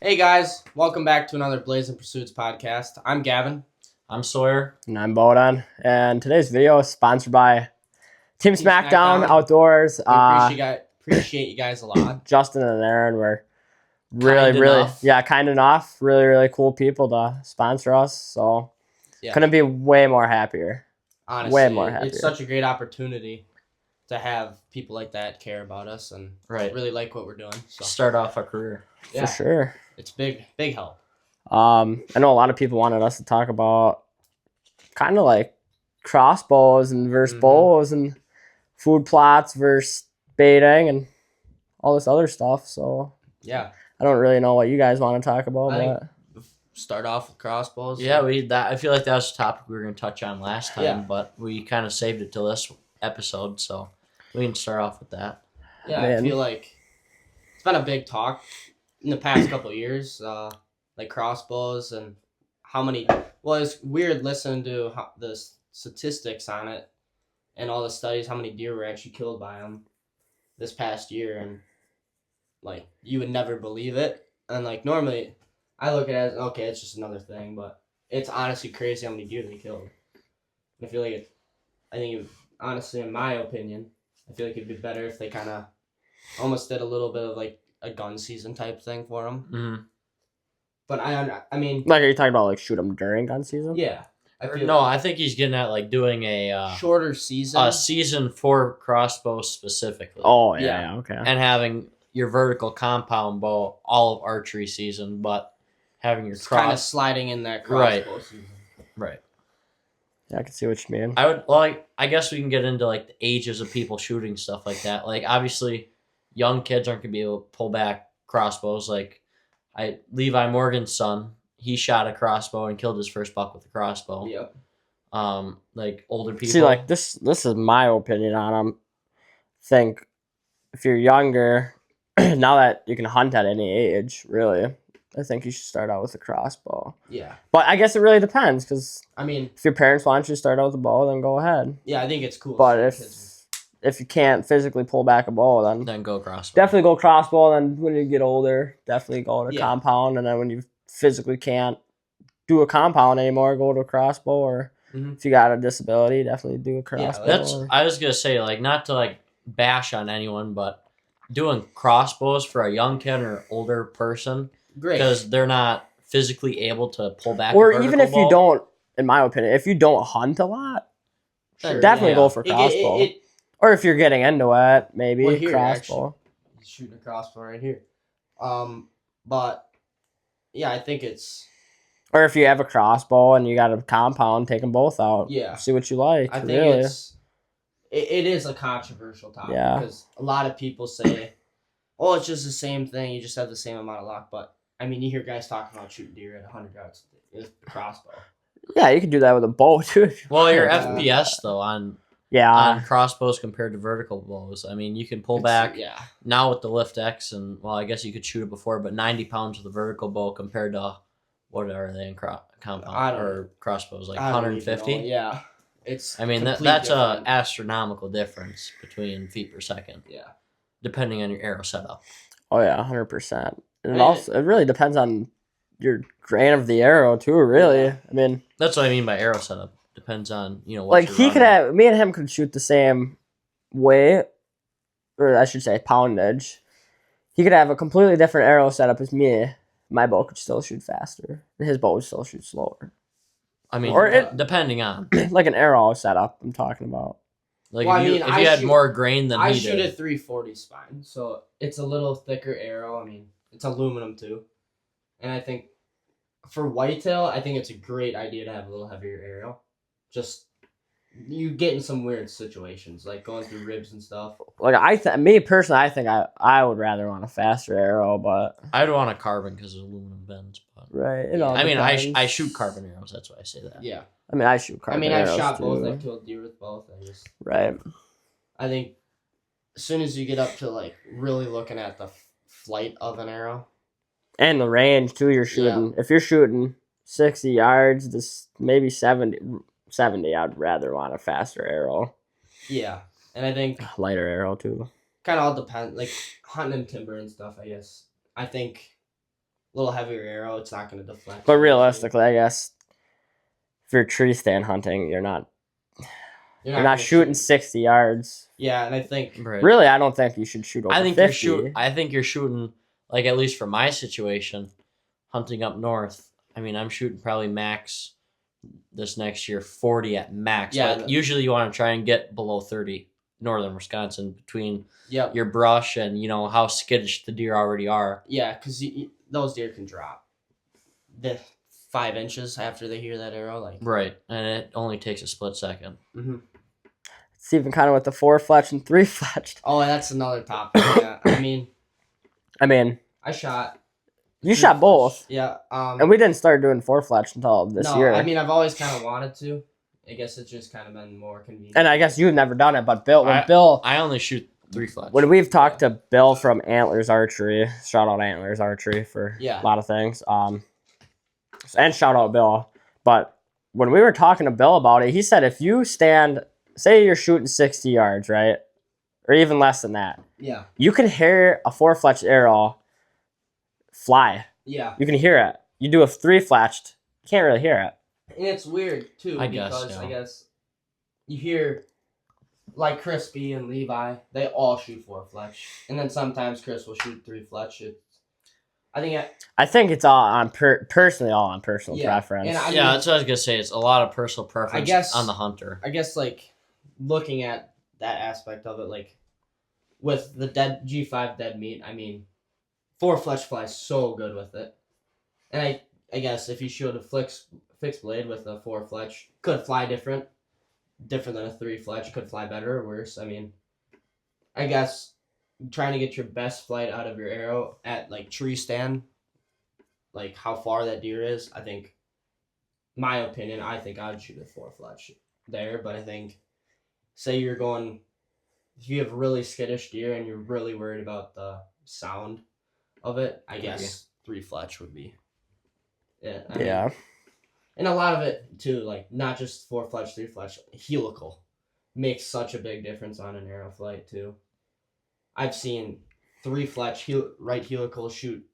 Hey guys, welcome back to another Blazin Pursuits podcast. I'm Gavin. I'm Sawyer. And I'm Bodan. And today's video is sponsored by Team SmackDown Outdoors. We appreciate you guys a lot. Justin and Aaron were really kind enough. Really cool people to sponsor us. So couldn't be way more happier. Honestly, way more happier. It's such a great opportunity to have people like that care about us and really like what we're doing. So. Start off our career. Yeah, for sure. It's big help. I know a lot of people wanted us to talk about kind of like crossbows and versus bows and food plots versus baiting and all this other stuff. So yeah, I don't really know what you guys want to talk about. But start off with crossbows. Yeah, I feel like that was a topic we were going to touch on last time, but we kind of saved it till this episode, so we can start off with that. Yeah, I feel like it's been a big talk in the past couple of years, like crossbows and how many. Well, it's weird listening to the statistics on it and all the studies, how many deer were actually killed by them this past year, and like you would never believe it. And like normally, I look at it as okay, it's just another thing, but it's honestly crazy how many deer they killed. And I feel like honestly, in my opinion, I feel like it'd be better if they kind of almost did a little bit of like a gun season type thing for them. Mm-hmm. But I mean, like, are you talking about like shoot them during gun season? Yeah. I think he's getting at like doing a shorter season. A season for crossbows specifically. Oh yeah, okay. And having your vertical compound bow all of archery season, but having your kind of sliding in that crossbow season. Right. Yeah, I can see what you mean. I guess we can get into like the ages of people shooting stuff like that. Like obviously, young kids aren't gonna be able to pull back crossbows. Like Levi Morgan's son, he shot a crossbow and killed his first buck with a crossbow. Yep. Like older people. See, like this is my opinion on them. Think if you're younger, now that you can hunt at any age, really, I think you should start out with a crossbow. Yeah. But I guess it really depends, because I mean, if your parents want you to start out with a bow, then go ahead. Yeah, I think it's cool. But if you can't physically pull back a bow, then go crossbow. Definitely go crossbow. And then when you get older, definitely go to compound. And then when you physically can't do a compound anymore, go to a crossbow. Or if you got a disability, definitely do a crossbow. Yeah, I was gonna say, like, not to like bash on anyone, but doing crossbows for a young kid or older person, great, because they're not physically able to pull back. Or even if you don't, in my opinion, if you don't hunt a lot, definitely go for crossbow. Or if you're getting into it, maybe crossbow. He's shooting a crossbow right here. But yeah, I think it's. Or if you have a crossbow and you got a compound, take them both out. Yeah. See what you like. I think it is a controversial topic because a lot of people say, "Oh, it's just the same thing. You just have the same amount of luck." But I mean, you hear guys talking about shooting deer at 100 yards with a crossbow. Yeah, you can do that with a bow too. Well, your FPS though on crossbows compared to vertical bows. I mean, you can pull back now with the Lift X, and I guess you could shoot it before, but 90 pounds with a vertical bow compared to what are they in compound or crossbows, like 150? Yeah, it's. I mean, that's a astronomical difference between feet per second. Yeah, depending on your arrow setup. Oh yeah, 100%. And it really depends on your grain of the arrow too. Really, I mean, that's what I mean by arrow setup. Depends on, what like he could have, me and him could shoot the same weight, or I should say poundage. He could have a completely different arrow setup as me. My bow could still shoot faster. His bow would still shoot slower. I mean, depending on like an arrow setup, I'm talking about. Like if you had more grain than I shoot a 340 spine, so it's a little thicker arrow. I mean, it's aluminum too, and I think for whitetail, I think it's a great idea to have a little heavier arrow. Just you get in some weird situations, like going through ribs and stuff. Like me personally, I think I would rather want a faster arrow, but I'd want a carbon because of aluminum bends. But right, I mean, I shoot carbon arrows. That's why I say that. Yeah. I mean, I shoot carbon arrows. I've shot too. both. I've killed deer with both. Right. I think as soon as you get up to like really looking at the flight of an arrow and the range too, you're shooting. If you're shooting 60 yards, this maybe 70, I'd rather want a faster arrow. Yeah, and I think lighter arrow too. Kind of all depends, like hunting and timber and stuff. I guess I think little heavier arrow, it's not going to deflect. But realistically, I guess if you're tree stand hunting, you're not shooting 60 yards. Yeah, and I think really, I don't think you should shoot over 50. I think you're shooting, like, at least for my situation, hunting up north. I mean, I'm shooting probably max this next year 40 at max. Yeah, but usually you want to try and get below 30 northern Wisconsin between your brush and how skittish the deer already are. Yeah, because those deer can drop the 5 inches after they hear that arrow, like right, and it only takes a split second. Mm-hmm. It's even kind of with the 4-fletched and 3-fletched. Oh, that's another topic. Yeah, I mean, I shot. You shot both. Yeah. And we didn't start doing 4-fletched until this year. I mean, I've always kind of wanted to. I guess it's just kind of been more convenient. And I guess you've never done it, but I only shoot 3-fletched. When we've talked to Bill from Antlers Archery, shout out Antlers Archery for a lot of things. And shout out Bill. But when we were talking to Bill about it, he said if you stand, say you're shooting 60 yards, right? Or even less than that. Yeah. You can hear a 4-fletched arrow fly. Yeah. You can hear it. You do a 3-fletched, you can't really hear it. And it's weird, too, I guess you hear, like Crispy and Levi, they all shoot 4-fletch. And then sometimes Chris will shoot 3-fletch. I think it's all on personally all on personal preference. And that's what I was gonna say. It's a lot of personal preference on the hunter. I guess like looking at that aspect of it, like with the dead G5 dead meat, I mean, 4-fletch flies so good with it. And I guess if you shoot a fixed blade with a 4-fletch, could fly different than a 3-fletch, could fly better or worse. I mean, I guess trying to get your best flight out of your arrow at like tree stand, like how far that deer is, I think, my opinion, I think I'd shoot a 4-fletch there. But I think, say you're going, if you have really skittish deer and you're really worried about the sound of it, I guess 3-fletch would be it. I mean, and a lot of it too, like not just 4-fletch, 3-fletch, helical makes such a big difference on an arrow flight too. I've seen 3-fletch right helical shoot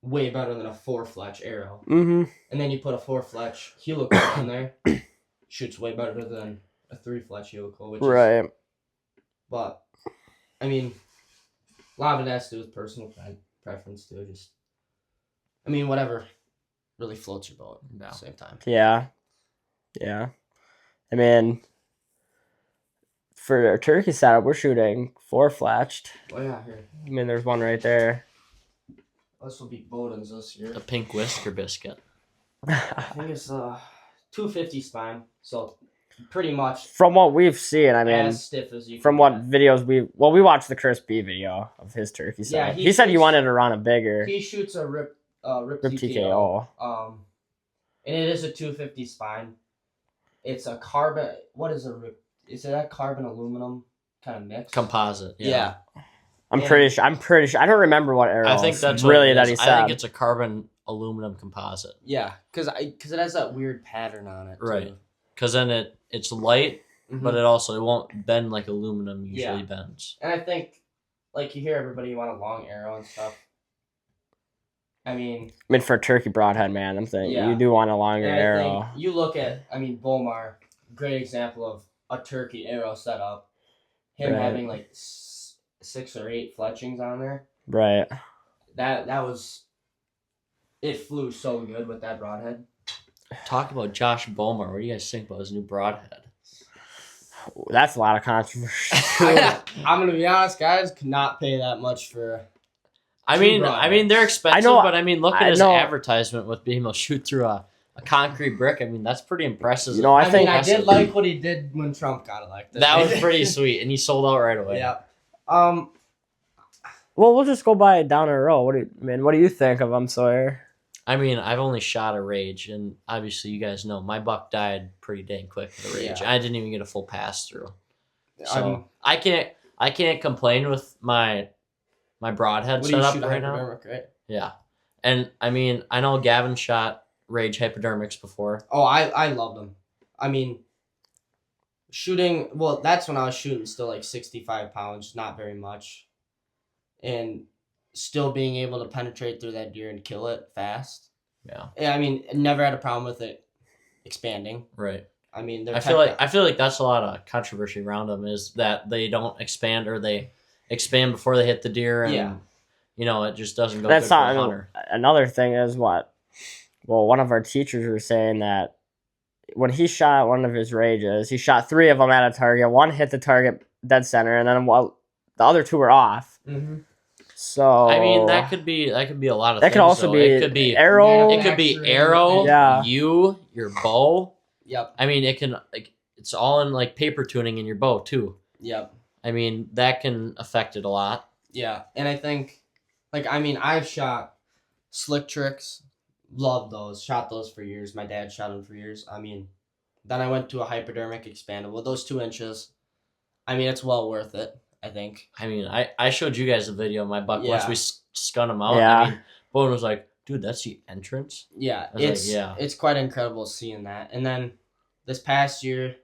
way better than a 4-fletch arrow. Mm-hmm. And then you put a 4-fletch helical on there, shoots way better than a 3-fletch helical. Which right. But, I mean, a lot of it has to do with personal preference too. Just, I mean, whatever really floats your boat at the same time. Yeah. Yeah. I mean, for our turkey setup, we're shooting 4-fletched. Oh, yeah, here. I mean, there's one right there. This will be Bowden's this year. The pink whisker biscuit. I think it's 250 spine, so pretty much. From what we've seen, I mean, as stiff as you. From what videos we watched the Chris B video of his turkey setup. Yeah, he said he wanted to run a bigger. He shoots a rip TKO. And it is a 250 spine. It's a carbon. What is a rip? Is it that carbon aluminum kind of mix? Composite. Yeah. I'm pretty sure. I don't remember what arrow. I think that's really that he said. I think it's a carbon aluminum composite. Yeah, because it has that weird pattern on it. Right. Because then it's light, but it won't bend like aluminum usually bends. And I think, like you hear everybody want a long arrow and stuff. I mean, for a turkey broadhead, man, I'm saying you do want a longer arrow. You look at, Bomar, great example of a turkey arrow setup. Him having like 6 or 8 fletchings on there. Right. That was, it flew so good with that broadhead. Talk about Josh Bomar. What do you guys think about his new broadhead? That's a lot of controversy. I'm gonna be honest, guys. Could not pay that much for. I mean, they're expensive, but look at his advertisement with being able to shoot through a concrete brick. I mean, that's pretty impressive. I did like what he did when Trump got elected. That was pretty sweet, and he sold out right away. Yeah. Well, we'll just go by down a row. What do you think of him, Sawyer? I mean, I've only shot a Rage, and obviously you guys know my buck died pretty dang quick with the Rage. Yeah. I didn't even get a full pass through, so I can't complain with my broadhead setup right now. Right? Yeah, and I mean, I know Gavin shot Rage hypodermics before. Oh, I loved them. I mean, shooting. Well, that's when I was shooting still like 65 pounds, not very much, and still being able to penetrate through that deer and kill it fast. Yeah. I mean, never had a problem with it expanding. Right. I mean, I feel like that's a lot of controversy around them is that they don't expand or they expand before they hit the deer and it just doesn't go That's good for not the hunter. Another thing is what? Well, one of our teachers were saying that when he shot one of his rages, he shot 3 of them at a target. 1 hit the target dead center, and then the other 2 were off. Mm-hmm. So I mean, that could be a lot of that things. could also be it could be arrow. It could be arrow. Yeah. Your bow. Yep. I mean, it's all in like paper tuning in your bow too. Yep. I mean, that can affect it a lot. Yeah, and I think, I've shot slick tricks. Loved those. Shot those for years. My dad shot them for years. I mean, then I went to a hypodermic expandable. Those 2 inches. I mean, it's well worth it, I think. I mean, I showed you guys a video of my buck once we scun him out. Yeah. I mean, Bowen was like, dude, that's the entrance? Yeah, it's quite incredible seeing that. And then this past year,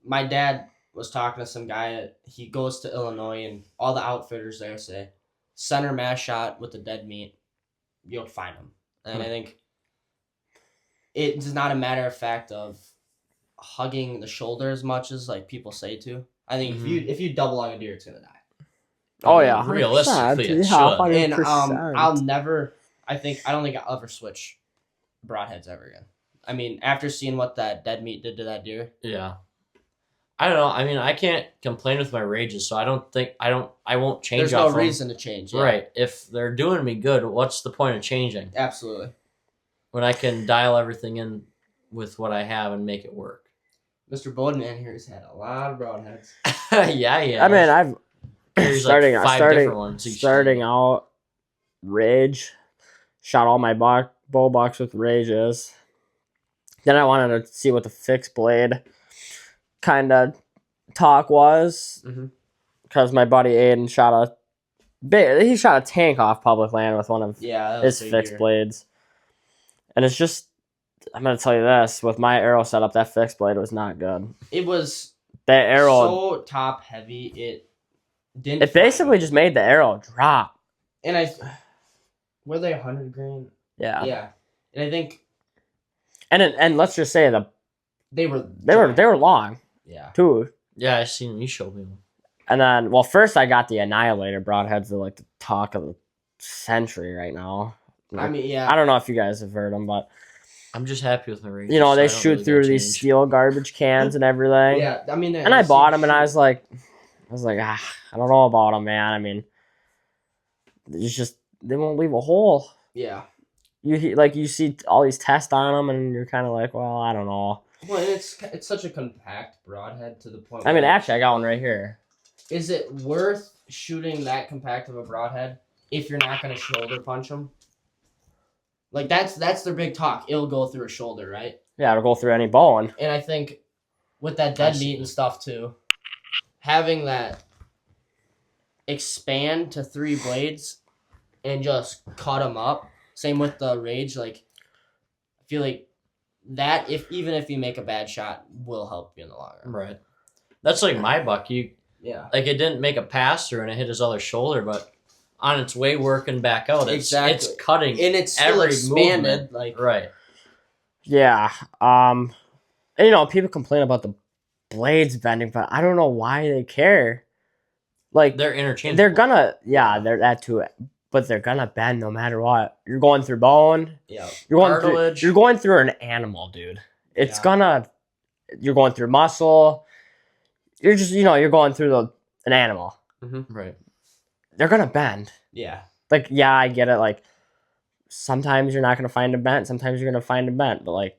my dad was talking to some guy. He goes to Illinois, and all the outfitters there say, center mass shot with the dead meat, you'll find them. And I think it's not a matter of fact of hugging the shoulder as much as like people say to. I think if you double log a deer, it's gonna die. Oh yeah, realistically, it should. 100%. And I don't think I'll ever switch broadheads ever again. I mean, after seeing what that dead meat did to that deer. Yeah. I don't know. I mean, I can't complain with my rages, so I won't change. There's no reason to change. Yeah. Right. If they're doing me good, what's the point of changing? Absolutely. When I can dial everything in with what I have and make it work. Mr. Bodeman here has had a lot of broadheads. yeah. I mean, I've starting starting out rage, shot all my bow bucks with rages. Then I wanted to see what the fixed blade kind of talk was, because my buddy Aiden shot a tank off public land with one of his fixed blades, and it's just, I'm gonna tell you this, with my arrow setup, that fixed blade was not good. It was that arrow so top heavy, it didn't. It basically just made the arrow drop. And were they 100 grain? Yeah, and I think, and let's just say they were long. Yeah. Too. Yeah, I seen you showed me one. And then, well, first I got the Annihilator broadheads. They're like the talk of the century right now. I mean, yeah. I don't know if you guys have heard them, but I'm just happy with my range. They so shoot through these steel garbage cans and everything. Yeah, I mean, and I bought them, and I was like, I don't know about them, man. I mean, it's just they won't leave a hole. Yeah. You see all these tests on them, and you're kind of like, well, I don't know. Well, and it's such a compact broadhead to the point. I mean, actually, I got one right here. Is it worth shooting that compact of a broadhead if you're not going to shoulder punch them? Like that's their big talk. It'll go through a shoulder, right? Yeah, it'll go through any bone. And I think with that dead meat and stuff too, having that expand to 3 blades and just cut them up. Same with the rage. Like, I feel like that even if you make a bad shot, will help you in the long run. Right. That's like my buck. Like it didn't make a pass through and it hit his other shoulder, but on its way working back out, it's cutting and it's still every expanded. Movement. Right. Yeah. And, people complain about the blades bending, but I don't know why they care. Like they're interchangeable. They're gonna they're that too. But they're gonna bend no matter what. You're going through bone. Yeah. You're going through an animal, dude. It's you're going through muscle. You're just you're going through an animal. Mm-hmm. Right. They're gonna bend. Yeah. Like, I get it. Like, sometimes you're not gonna find a bent. Sometimes you're gonna find a bent. But like,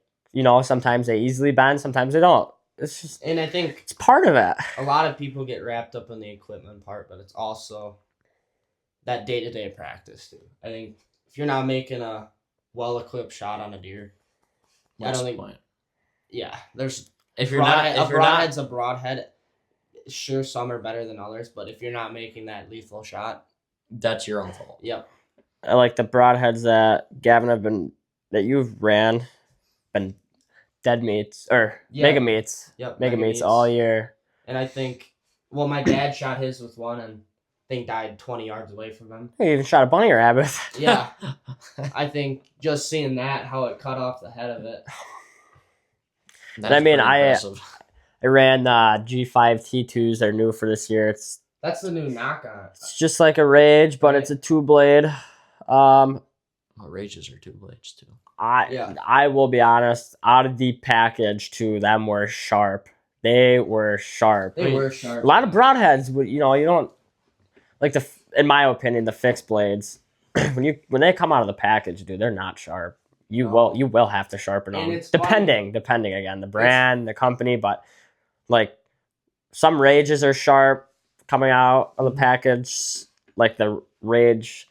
sometimes they easily bend. Sometimes they don't. It's just. And I think it's part of it. A lot of people get wrapped up in the equipment part, but it's also that day-to-day practice too. I think if you're not making a well-equipped shot on a deer, I don't think. Point. Yeah, there's a broadhead's a broadhead. Sure, some are better than others, but if you're not making that lethal shot, that's your own fault. Yep. I like the broadheads that Gavin you've ran, been dead meats or mega meats. Yep. Mega meats all year. And I think, my dad shot his with one, and thing died 20 yards away from him. He even shot a bunny rabbit. Yeah. I think just seeing that, how it cut off the head of it. That's impressive. I ran G5 T2s. They're new for this year. That's the new knock on it. It's just like a Rage, but it's a 2-blade. Rages are 2 blades too. I will be honest. Out of the package, too, them were sharp. They were sharp. They were sharp. A lot of broadheads, you don't like in my opinion, the fixed blades. when they come out of the package, dude, they're not sharp. You will have to sharpen them. Depending again, the brand, the company, but like some Rages are sharp coming out of the package, like the Rage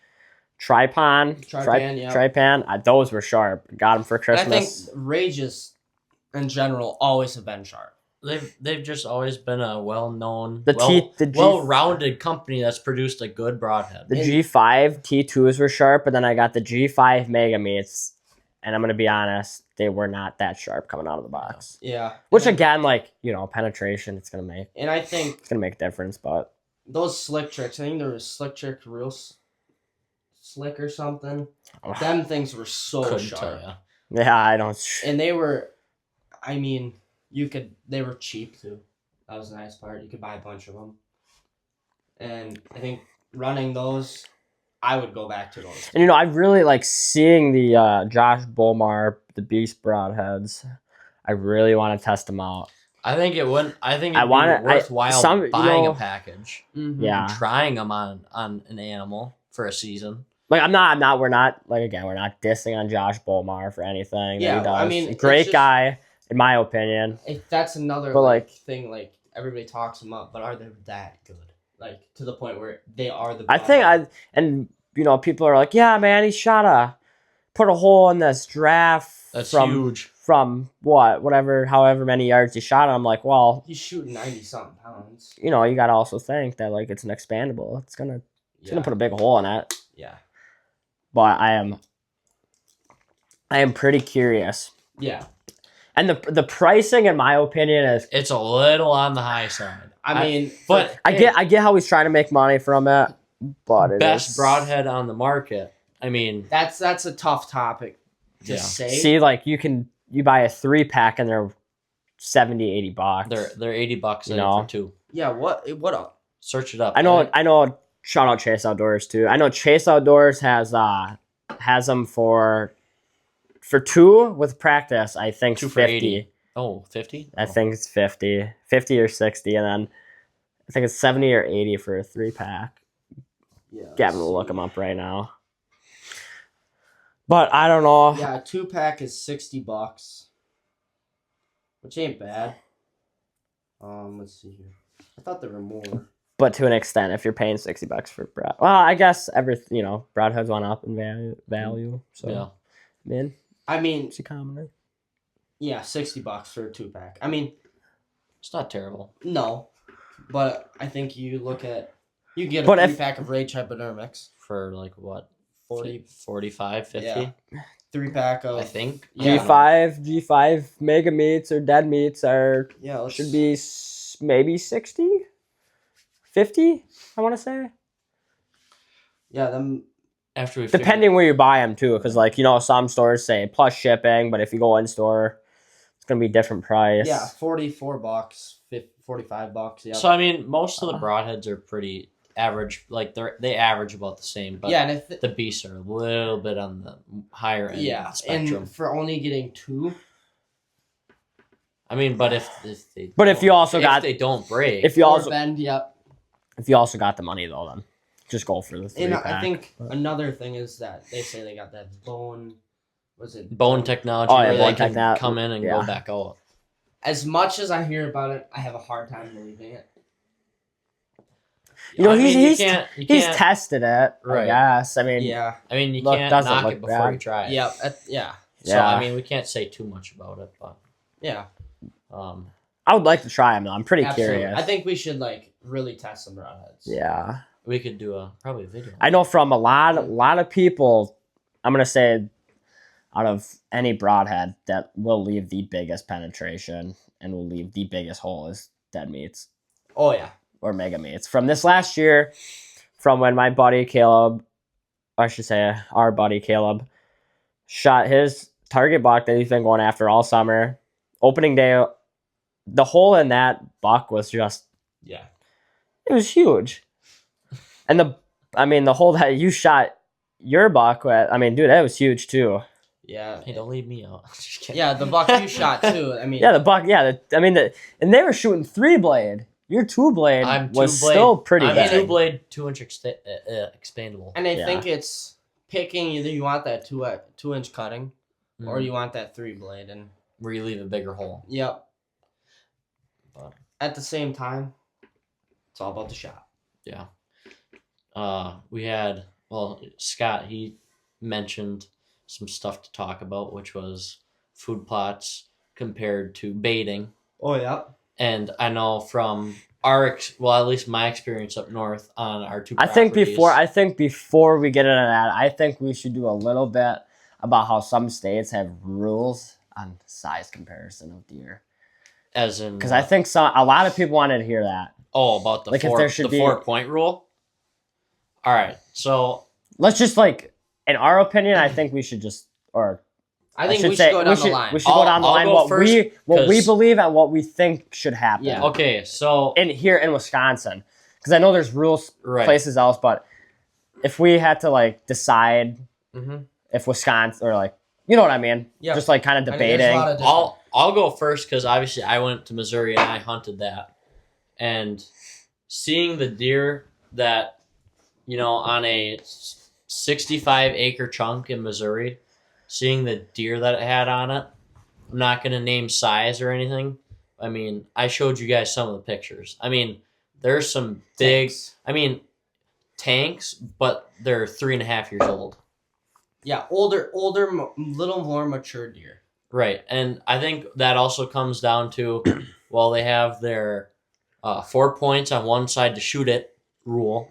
Trypan, those were sharp. Got them for Christmas. And I think Rages in general always have been sharp. They've just always been a well-known, well-rounded company that's produced a good broadhead. The G5 T2s were sharp, but then I got the G5 Mega Meats, and I'm going to be honest, they were not that sharp coming out of the box. Yeah. Which again, like, penetration, it's going to make. And I think it's going to make a difference, but. Those slick tricks, I think there was slick trick real slick or something. Them things were so sharp. Yeah, I don't. And they were, I mean, they were cheap too. That was the nice part. You could buy a bunch of them. And I think running those, I would go back to those. And I really like seeing the Josh Bomar, the Beast Broadheads. I really want to test them out. I think it wouldn't. I think it'd be worthwhile buying a package. Yeah. And trying them on an animal for a season. Like we're not dissing on Josh Bomar for anything. Yeah, that he does. I mean, great guy in my opinion. That's another thing. Like everybody talks them up, but are they that good? Like to the point where they are the. People are like, yeah, man, he put a hole in this draft. That's huge. From however many yards he shot. I'm like, well, he's shooting 90-something pounds. You got to also think that like it's an expandable. It's gonna put a big hole in it. Yeah. But I am pretty curious. Yeah. And the pricing, in my opinion, it's a little on the high side. I get how he's trying to make money from it, but best broadhead on the market. I mean, that's a tough topic to say. See, like you buy a 3-pack and they're $70-$80. They're $80 for 2. Yeah, what up? Search it up. I know. Shout out Chase Outdoors too. I know Chase Outdoors has them for 2 with practice. I think 2 for 50. Oh, 50? I think it's 50 or 60, and then I think it's 70 or 80 for a 3-pack. Yeah, Gavin will look them up right now. But I don't know. Yeah, a 2-pack is $60, which ain't bad. Let's see here. I thought there were more. But to an extent, if you're paying $60 for broad, well, I guess broadheads went up in value. So yeah, it's a common. Yeah, $60 for a 2-pack. I mean, it's not terrible. No, but I think you get a 3-pack of Rage Hypodermics for like what? 40, 45, 50? Yeah. 3-pack of, I think. Yeah. G5 Mega Meats or Dead Meats should be maybe 60, 50, I want to say. Yeah, them. After we depending where you buy them too, because some stores say plus shipping, but if you go in store, it's gonna be a different price. Yeah, $44, $45. Yeah. So most of the broadheads are pretty average. Like they average about the same. But yeah, and the beasts are a little bit on the higher end. Yeah, of the spectrum. And for only getting 2. But if they don't break, if you also bend, yep. If you also got the money though, then just go for the 3-pack. And I think another thing is that they say they got that bone technology where they can come in and go back out. As much as I hear about it, I have a hard time believing it. He's tested it, right? Yes, yeah. You can't knock it before you try it. Yeah. So we can't say too much about it, but yeah. I would like to try them though. I'm pretty curious. I think we should really test some broadheads. Yeah. We could do probably a video. I know from a lot of people, I'm gonna say, out of any broadhead that will leave the biggest penetration and will leave the biggest hole is Dead Meats. Oh yeah. Or Mega Meats. From this last year, from when my buddy Caleb, I should say our buddy Caleb, shot his target buck that he's been going after all summer. Opening day, the hole in that buck was just, yeah, it was huge. And the hole that you shot your buck with, I mean, dude, that was huge too. Yeah. Hey, don't leave me out. Just kidding. Yeah, the buck you shot too. I mean, yeah, the buck. Yeah, and they were shooting 3-blade. Your 2-blade was still pretty big. I'm 2-blade, 2-inch expandable. And I think it's picking either you want that 2-inch cutting, or you want that 3-blade, and where you leave a bigger hole. Yep. But at the same time, it's all about the shot. Yeah. We had Scott. He mentioned some stuff to talk about, which was food plots compared to baiting. Oh yeah. And I know from at least my experience up north on our two properties. I think before we get into that, I think we should do a little bit about how some states have rules on size comparison of deer. As in, because I think a lot of people wanted to hear that. Oh, about the 4-point rule. All right, so let's just in our opinion, I think we should just I think we should go down the line. We should go down the line what we believe and what we think should happen. Yeah. Okay, so here in Wisconsin, because I know there's rules places else, but if we had to decide if Wisconsin or you know what I mean, just kind of debating. I'll go first because obviously I went to Missouri and I hunted that, and seeing the deer that on a 65-acre chunk in Missouri. Seeing the deer that it had on it, I'm not going to name size or anything. I mean, I showed you guys some of the pictures. I mean, there's some big, tanks, but they're 3.5 years old. Yeah, older, little more mature deer. Right, and I think that also comes down to, they have their 4 points on one side to shoot it rule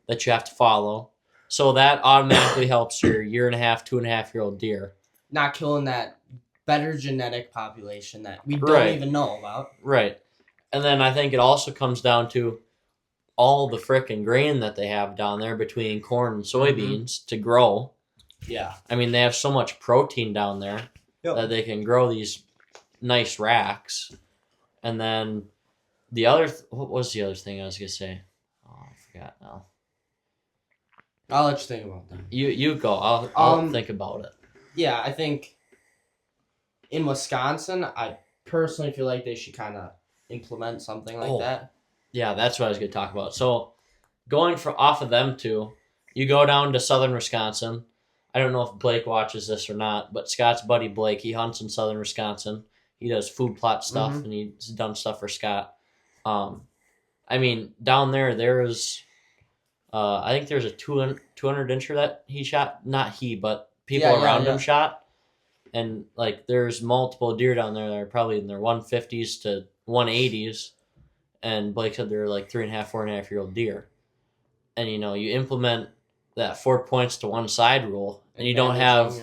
that you have to follow. So that automatically helps your 1.5, 2.5-year-old deer. Not killing that better genetic population that we don't even know about. Right. And then I think it also comes down to all the frickin' grain that they have down there between corn and soybeans to grow. Yeah. I mean, they have so much protein down there that they can grow these nice racks. And then what was the other thing I was going to say? Oh, I forgot now. I'll let you think about that. You go. I'll think about it. Yeah, I think in Wisconsin, I personally feel like they should kind of implement something like that. Yeah, that's what I was going to talk about. So going off of them two, you go down to southern Wisconsin. I don't know if Blake watches this or not, but Scott's buddy Blake, he hunts in southern Wisconsin. He does food plot stuff, and he's done stuff for Scott. I mean, down there is... I think there's a 200-incher that he shot. Not he, but people around him shot. And, there's multiple deer down there that are probably in their 150s to 180s. And Blake said they're 3.5, 4.5-year-old deer. And, you implement that 4 points to one side rule. And you don't have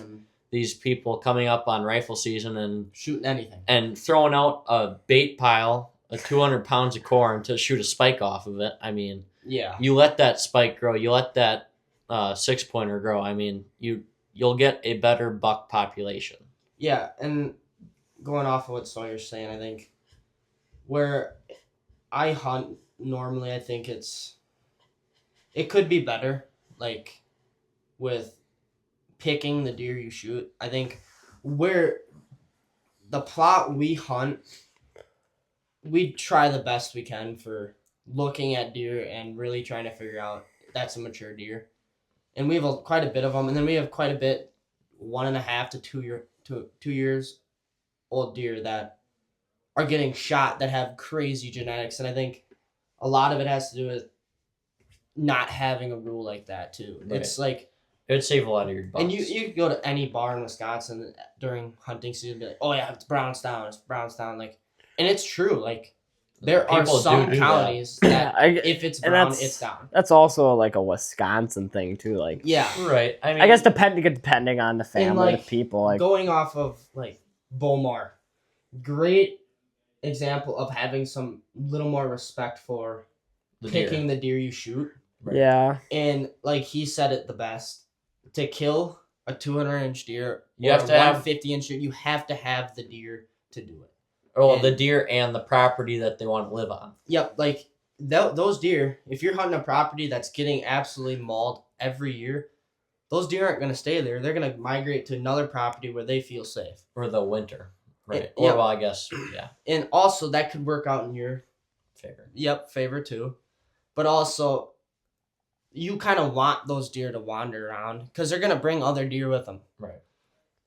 these people coming up on rifle season and... shooting anything. And throwing out a bait pile of 200 pounds of corn to shoot a spike off of it. I mean... Yeah. You let that spike grow. You let that 6-pointer grow. I mean, you'll get a better buck population. Yeah, and going off of what Sawyer's saying, I think where I hunt normally, I think it could be better, with picking the deer you shoot. I think where the plot we hunt, we try the best we can for looking at deer and really trying to figure out that's a mature deer. And we have quite a bit of them, and then we have quite a bit 1.5 to 2 years old deer that are getting shot that have crazy genetics. And I think a lot of it has to do with not having a rule like that too. Right. It's it would save a lot of your bucks. And you could go to any bar in Wisconsin during hunting season and be like, oh yeah, it's Brownstown, and it's true, there are some counties that if it's brown, it's down. That's also a Wisconsin thing too. Yeah, right. I mean, I guess depending on the family, the people. Going off of Bomar, great example of having some little more respect for picking the deer you shoot. Right. Yeah. And like he said it the best, to kill a 200-inch deer, you have to have 150-inch deer. You have to have the deer to do it. Oh, the deer and the property that they want to live on. Yep, like those deer. If you're hunting a property that's getting absolutely mauled every year, those deer aren't going to stay there. They're going to migrate to another property where they feel safe. For the winter. Right. Well, I guess, yeah. And also, that could work out in your favor. Yep, favor too. But also, you kind of want those deer to wander around because they're going to bring other deer with them. Right.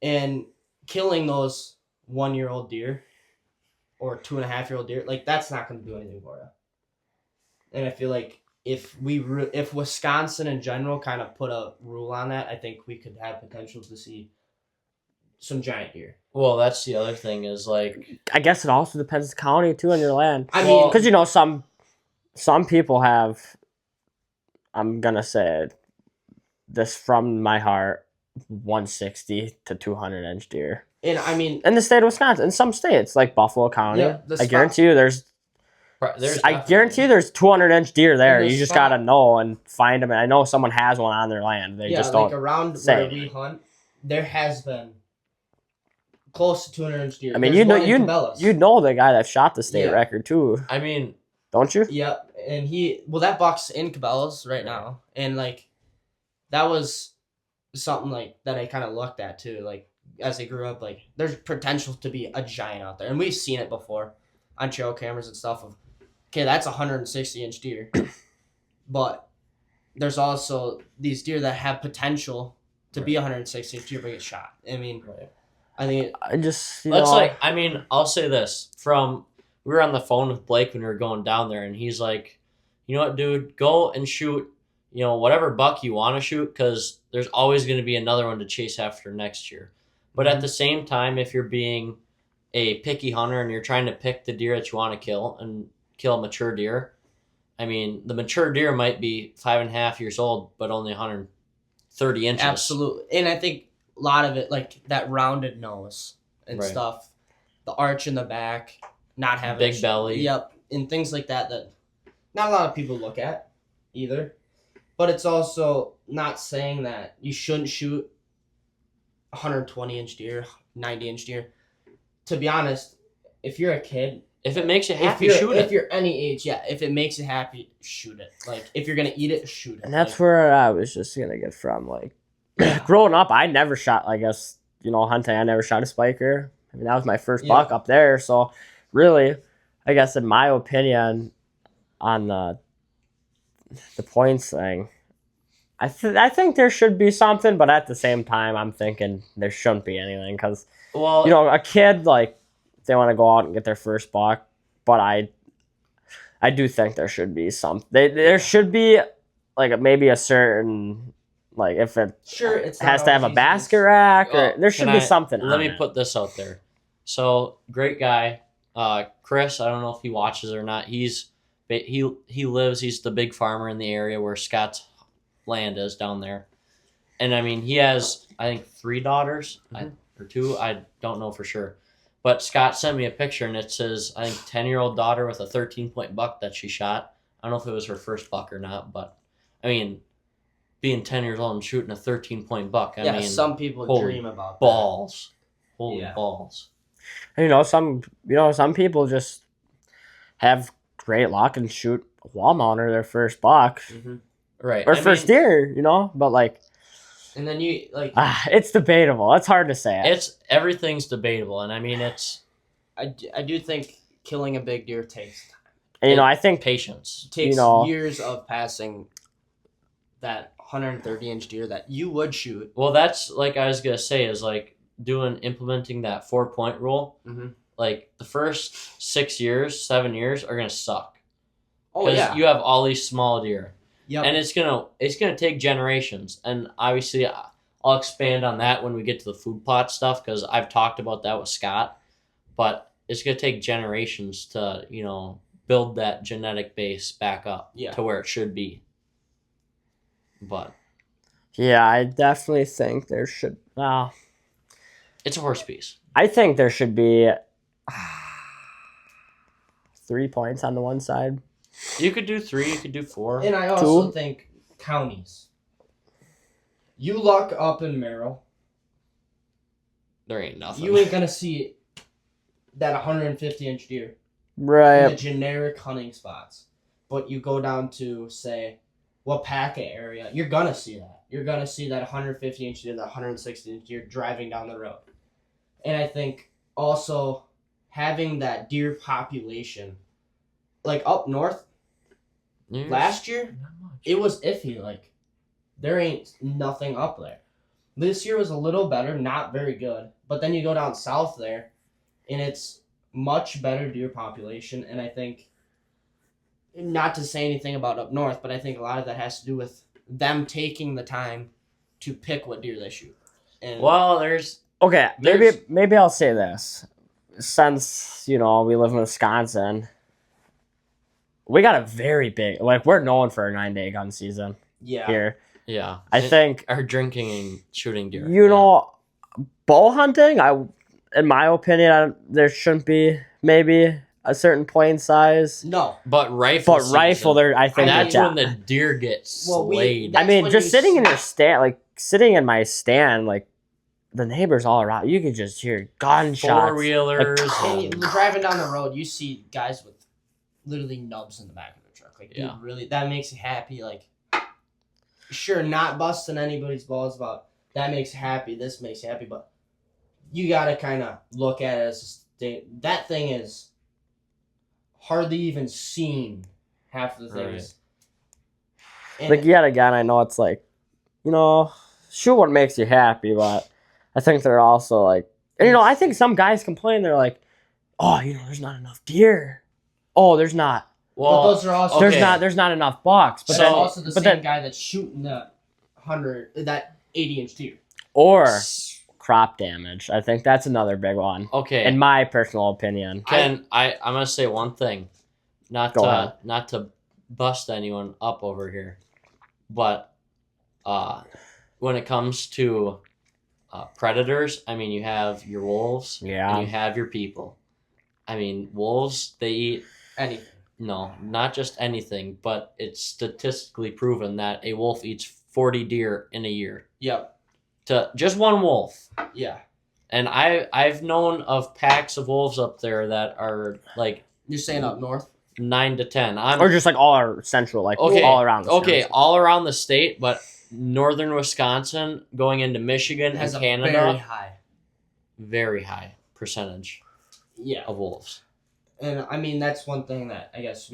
And killing those 1-year-old deer or 2.5-year-old deer, like, that's not going to do anything for you. And I feel like if Wisconsin in general kind of put a rule on that, I think we could have potential to see some giant deer. Well, that's the other thing is like, I guess it also depends the county too on your land. I mean, because you know some people have. I'm gonna say this from my heart: 160 to 200-inch deer. And I mean, in the state of Wisconsin, in some states like Buffalo County, yeah, I guarantee you there's 200-inch deer there. You just gotta know and find them. And I know someone has one on their land. They just don't. Around where we hunt, there has been close to 200-inch deer. I mean, you know the guy that shot the state record too. I mean, don't you? Yep, and that buck's in Cabela's right now, and like that was something like that I kind of looked at too. Like as I grew up, like there's potential to be a giant out there, and we've seen it before on trail cameras and stuff. Okay, that's a 160-inch deer, but there's also these deer that have potential to be 160-inch deer but get shot. I mean, I think I mean, I'll say this. We were on the phone with Blake when we were going down there, and he's like, you know what, dude, go and shoot, whatever buck you want to shoot, because there's always going to be another one to chase after next year. But at the same time, if you're being a picky hunter and you're trying to pick the deer that you want to kill and kill a mature deer, I mean, the mature deer might be 5.5 years old, but only 130 inches. Absolutely. And I think a lot of it, like that rounded nose and stuff, the arch in the back, not having big belly. Yep. And things like that not a lot of people look at either. But it's also not saying that you shouldn't shoot 120-inch deer, 90-inch deer. To be honest, if you're a kid, if it makes you happy, shoot it. If you're any age, if it makes you happy, shoot it. Like, if you're going to eat it, shoot it. And that's where I was just going to get from. Like, growing up, I never shot, I guess, hunting, I never shot a spiker. I mean, that was my first buck up there. So, really, I guess in my opinion, on the points thing, I think there should be something, but at the same time, I'm thinking there shouldn't be anything because, a kid, like, they want to go out and get their first buck, but I do think there should be there should be, like, maybe a certain, like, if it has to have a basket rack, or there should be something. Let me put this out there. So, great guy, Chris, I don't know if he watches or not. He's the big farmer in the area where Scott's land is down there. And I mean, he has, I think, 3 daughters, or 2, I don't know for sure. But Scott sent me a picture, and it says, I think, 10-year-old daughter with a 13-point buck that she shot. I don't know if it was her first buck or not, but, I mean, being 10 years old and shooting a 13-point buck, I mean, some people dream about balls. That. Holy balls. And, some people just have great luck and shoot a wall mounter their first buck. Mm-hmm. Right. Or first deer, but, like... And then you, like... it's debatable. It's hard to say. Everything's debatable, and I mean, it's... I do think killing a big deer takes time. And, I think... Patience. It takes years of passing that 130-inch deer that you would shoot. Well, that's, like I was going to say, is, like, implementing that 4-point rule. Mm-hmm. Like, the first 7 years are going to suck. Oh, yeah. Because you have all these small deer. Yep. And it's gonna take generations, and obviously I'll expand on that when we get to the food plot stuff because I've talked about that with Scott. But it's gonna take generations to build that genetic base back up to where it should be. But yeah, I definitely think there should. It's a horse piece. I think there should be 3 points on the one side. You could do 3. You could do 4. And I also think counties. You luck up in Merrill. There ain't nothing. You ain't gonna see that 150-inch deer. Right. In the generic hunting spots. But you go down to, say, Wapaka area, you're gonna see that. You're gonna see that 150-inch deer, that 160-inch deer driving down the road. And I think also having that deer population, like up north, last year, it was iffy. Like, there ain't nothing up there. This year was a little better, not very good. But then you go down south there, and it's much better deer population. And I think, not to say anything about up north, but I think a lot of that has to do with them taking the time to pick what deer they shoot. And maybe I'll say this. Since, we live in Wisconsin, we got a very big, we're known for a 9-day gun season here. Yeah. I think our drinking and shooting deer. Bow hunting, in my opinion, there shouldn't be maybe a certain plain size. No. But rifle there, I think that's when the deer gets slayed. Just sitting in your stand, sitting in my stand, the neighbors all around, you can just hear gunshots. 4-wheelers. Driving down the road, you see guys with literally nubs in the back of the truck. Dude, really, that makes you happy. Sure, not busting anybody's balls about that makes you happy, this makes you happy, but you gotta kind of look at it as that thing is hardly even seen half of the things. Right. Yet again, I know it's shoot what makes you happy, but I think they're also I think some guys complain, they're like, oh, there's not enough deer. Oh, there's not. Well, but those are also there's not enough bucks. But then also the same guy that's shooting that 80-inch deer. Or crop damage. I think that's another big one. Okay. In my personal opinion. I'm gonna say one thing. Not to bust anyone up over here. But when it comes to predators, you have your wolves and you have your people. Wolves, they eat anything. No, not just anything, but it's statistically proven that a wolf eats 40 deer in a year. Yep. To just one wolf. Yeah. And I've known of packs of wolves up there that are You're saying up north? 9 to 10. Or just all central, all around the state. Okay, all around the state, but northern Wisconsin going into Michigan and Canada. Very high percentage of wolves. And that's one thing that I guess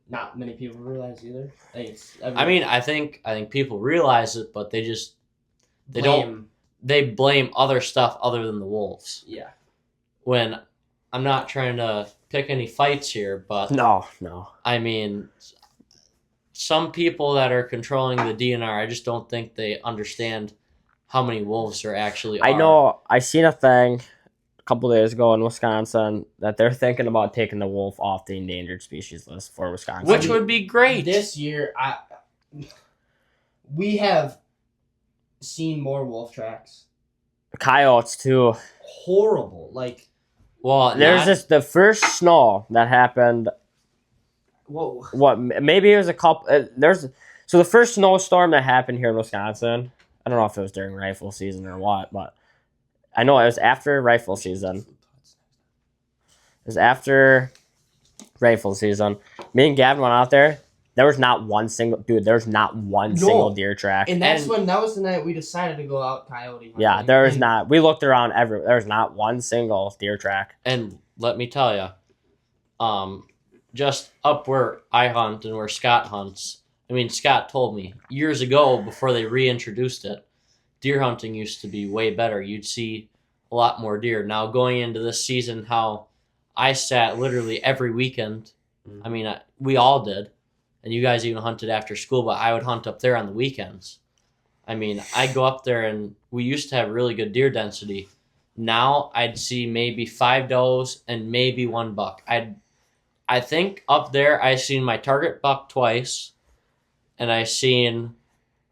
not many people realize either. I think people realize it, but they blame other stuff other than the wolves. Yeah. When I'm not trying to pick any fights here, but no. Some people that are controlling the DNR, I just don't think they understand how many wolves there actually are. I know. I seen a thing a couple days ago in Wisconsin that they're thinking about taking the wolf off the endangered species list for Wisconsin. Which would be great. This year, we have seen more wolf tracks. Coyotes, too. Horrible. There's the first snow that happened. Whoa. What? Maybe it was a couple. So the first snowstorm that happened here in Wisconsin, I don't know if it was during rifle season or what, but I know it was after rifle season. It was after rifle season. Me and Gavin went out there. There was not one single single deer track. And that was the night we decided to go out coyote hunting. Yeah, there was not. We looked around everywhere. There was not one single deer track. And let me tell you, just up where I hunt and where Scott hunts, Scott told me years ago before they reintroduced it, deer hunting used to be way better. You'd see a lot more deer. Now going into this season, how I sat literally every weekend. We all did. And you guys even hunted after school, but I would hunt up there on the weekends. I'd go up there and we used to have really good deer density. Now I'd see maybe 5 does and maybe 1 buck. I think up there I seen my target buck twice, and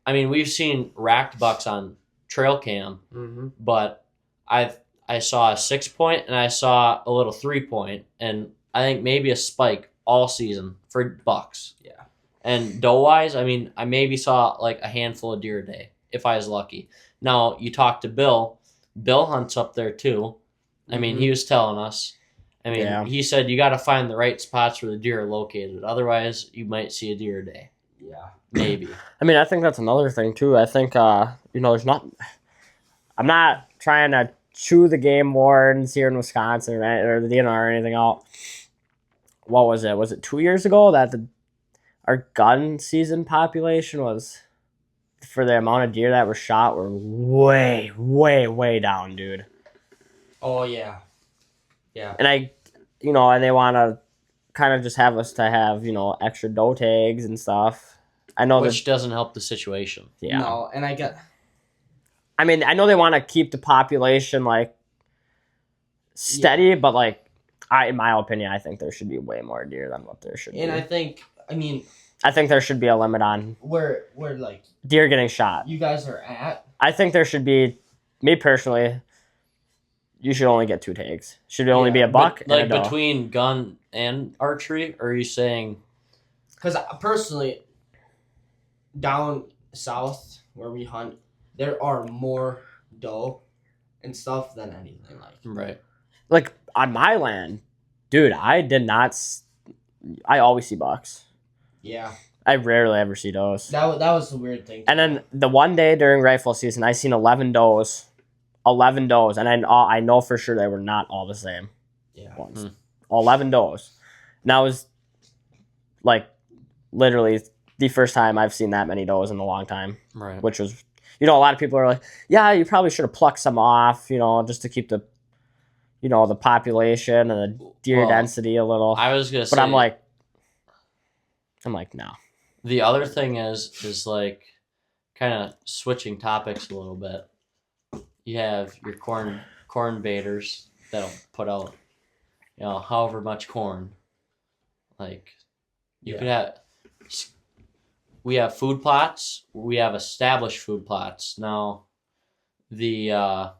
we've seen racked bucks on trail cam, but I saw a 6-point and I saw a little 3-point, and I think maybe a spike all season for bucks. Yeah. And doe wise, I mean, I maybe saw like a handful of deer a day if I was lucky. Now you talk to Bill. Bill hunts up there too. I mean, he was telling us. I mean, he said you got to find the right spots where the deer are located. Otherwise, you might see a deer a day. Yeah. Maybe. I mean, I think that's another thing too. I think there's not. I'm not trying to chew the game wardens here in Wisconsin or the DNR or anything out. What was it? Was it 2 years ago that our gun season population was, for the amount of deer that were shot, were way, way, way down, dude. Oh yeah. Yeah. And and they want to kind of just have us to have, extra doe tags and stuff. I know which doesn't help the situation. Yeah. No, and I mean, I know they want to keep the population like steady, but like, in my opinion, I think there should be way more deer than what there should be. And I think there should be a limit on where like deer getting shot. You guys are at. I think there should be, me personally, you should only get 2 tags. Should only be a buck and like a doe. between gun and archery, or are you saying? Because personally, down south where we hunt, there are more doe and stuff than anything like. Right. Like on my land, dude, I always see bucks. Yeah. I rarely ever see does. That was the weird thing. And then the one day during rifle season, I seen 11 does. 11 does, and I know for sure they were not all the same. Yeah. Ones. 11 does. And that was like literally the first time I've seen that many does in a long time. Right. Which was, a lot of people are like, yeah, you probably should have plucked some off, just to keep the, the population and the deer density a little. I was gonna say, but I'm like, no. The other thing is like kind of switching topics a little bit. You have your corn baiters that'll put out, however much corn. Like, you could have. We have food plots. We have established food plots. Now, the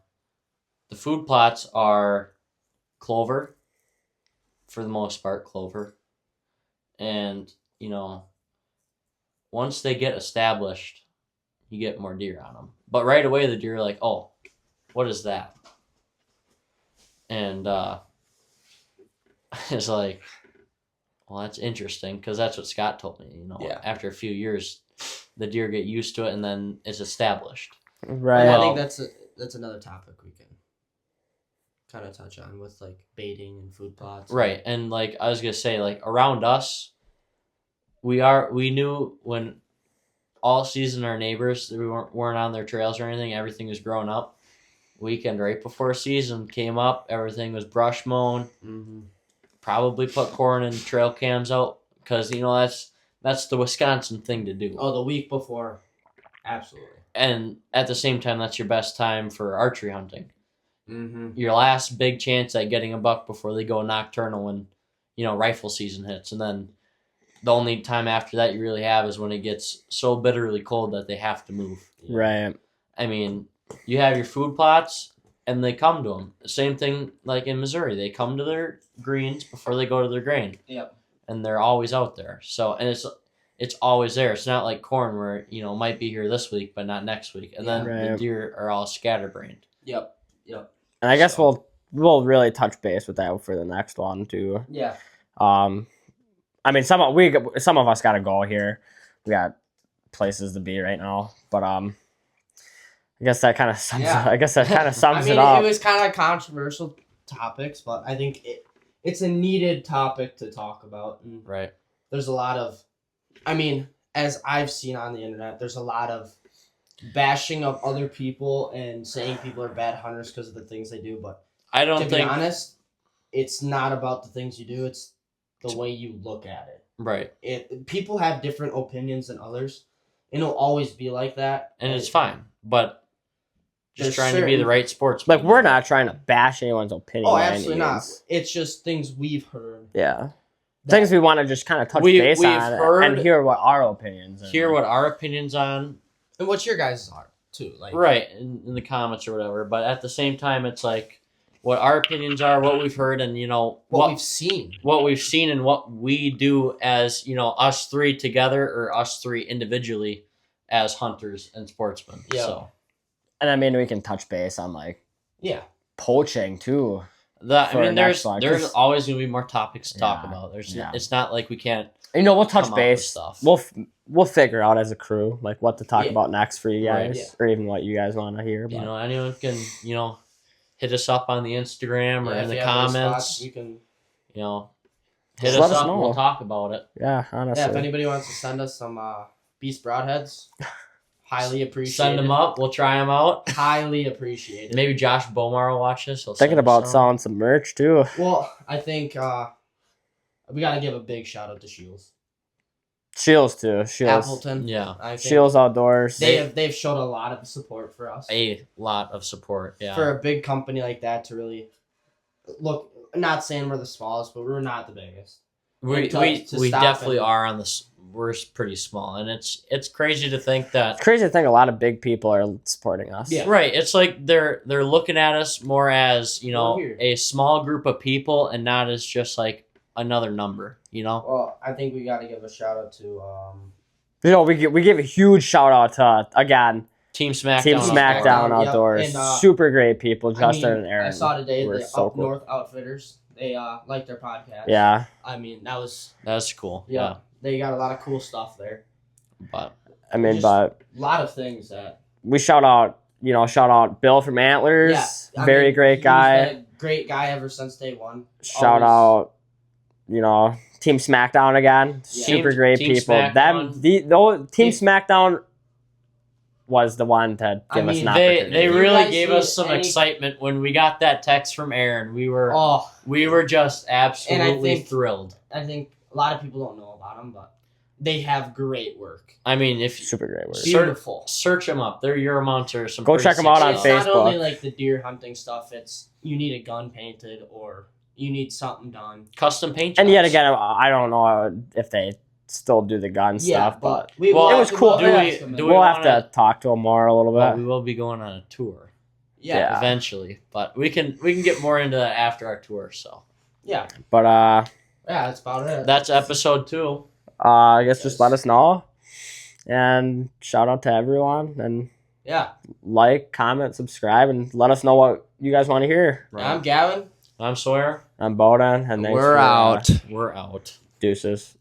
food plots are clover, for the most part, clover, and once they get established, you get more deer on them. But right away, the deer are like, oh, what is that? And it's like, well, that's interesting, because that's what Scott told me. After a few years, the deer get used to it, and then it's established. Right. Well, I think that's another topic we can kind of touch on with like baiting and food plots. Right, and like I was gonna say, like around us, we knew when all season our neighbors, we weren't on their trails or anything. Everything was growing up. Weekend right before season came up, everything was brush mown. Mm-hmm. Probably put corn and trail cams out, because that's the Wisconsin thing to do. Oh, the week before, absolutely. And at the same time, that's your best time for archery hunting. Mm-hmm. Your last big chance at getting a buck before they go nocturnal when rifle season hits, and then the only time after that you really have is when it gets so bitterly cold that they have to move. Right. I mean, you have your food plots, and they come to them. Same thing like in Missouri. They come to their greens before they go to their grain. Yep. And they're always out there. So, and it's always there. It's not like corn where, might be here this week, but not next week. And then the deer are all scatterbrained. Yep. And I guess we'll really touch base with that for the next one too. Yeah. I mean, some of us got to go here. We got places to be right now, but I guess that kind of sums. Yeah. I guess that kind of sums it up. It was kind of controversial topics, but I think it's a needed topic to talk about. And right. There's a lot of, as I've seen on the internet, there's a lot of bashing of other people and saying people are bad hunters because of the things they do. But I don't to be honest, it's not about the things you do. It's the way you look at it. Right. People have different opinions than others. It'll always be like that. And it's fine. But just trying to be the right sportsman. Like, we're not trying to bash anyone's opinion. Oh, absolutely not. It's just things we've heard. Yeah. Things we want to just kind of touch base on and hear what our opinions are. Hear what our opinions on. And what your guys are, too. Like, right, in the comments or whatever. But at the same time, it's like, what our opinions are, what we've heard, and what we've seen, and what we do as us three together or us three individually as hunters and sportsmen. Yeah. So, and I mean, we can touch base on poaching too. There's always gonna be more topics to talk about. It's not like we can't. We'll touch base. Stuff. We'll figure out as a crew like what to talk about next for you guys, or even what you guys want to hear. But. Anyone can hit us up on the Instagram or in the comments. Spots, you can hit us up. We'll talk about it. Yeah, honestly. Yeah, if anybody wants to send us some beast broadheads, highly appreciate. Send them up. We'll try them out. Highly appreciated. Maybe Josh Bomar will watch this. Thinking about selling some merch too. Well, I think we gotta give a big shout out to Shields. Shields too. Shields. Appleton. Yeah. Shields Outdoors. They've showed a lot of support for us. A lot of support. Yeah. For a big company like that to really look. I'm not saying we're the smallest, but we're not the biggest. We definitely are on this. We're pretty small, and it's crazy to think that. It's crazy to think a lot of big people are supporting us. Yeah. Right. It's like they're looking at us more as a small group of people, and not as just like another number. Well, I think we got to give a shout out to. We give a huge shout out to again. Team Smackdown Outdoors. Yep. And, super great people, Justin and Aaron. I saw today the Up North Outfitters. They like their podcast. Yeah. That's cool. Yeah. They got a lot of cool stuff there. But a lot of things that we shout out Bill from Antlers. Yeah. Very great guy. Been a great guy ever since day one. Shout out Team Smackdown again. Yeah. Super great people. Team Smackdown was the one to give us an opportunity. They really gave us some excitement when we got that text from Aaron. We were just absolutely thrilled. I think a lot of people don't know about them, but they have great work. Super great work. Beautiful. Search them up. They're Euromounters. Go check them out on Facebook. It's not only like the deer hunting stuff. It's you need a gun painted or you need something done. Custom paint jobs. And yet again, I don't know if they still do the gun stuff, but it was cool. We'll have to talk to them more a little bit. Well, we will be going on a tour. Yeah. Eventually. But we can get more into that after our tour, so. Yeah. But yeah, that's about it. That's episode 2. I guess just let us know. And shout out to everyone and like, comment, subscribe, and let us know what you guys want to hear. Right. I'm Gavin. I'm Sawyer. I'm Bowden, and we're out. We're out. Deuces.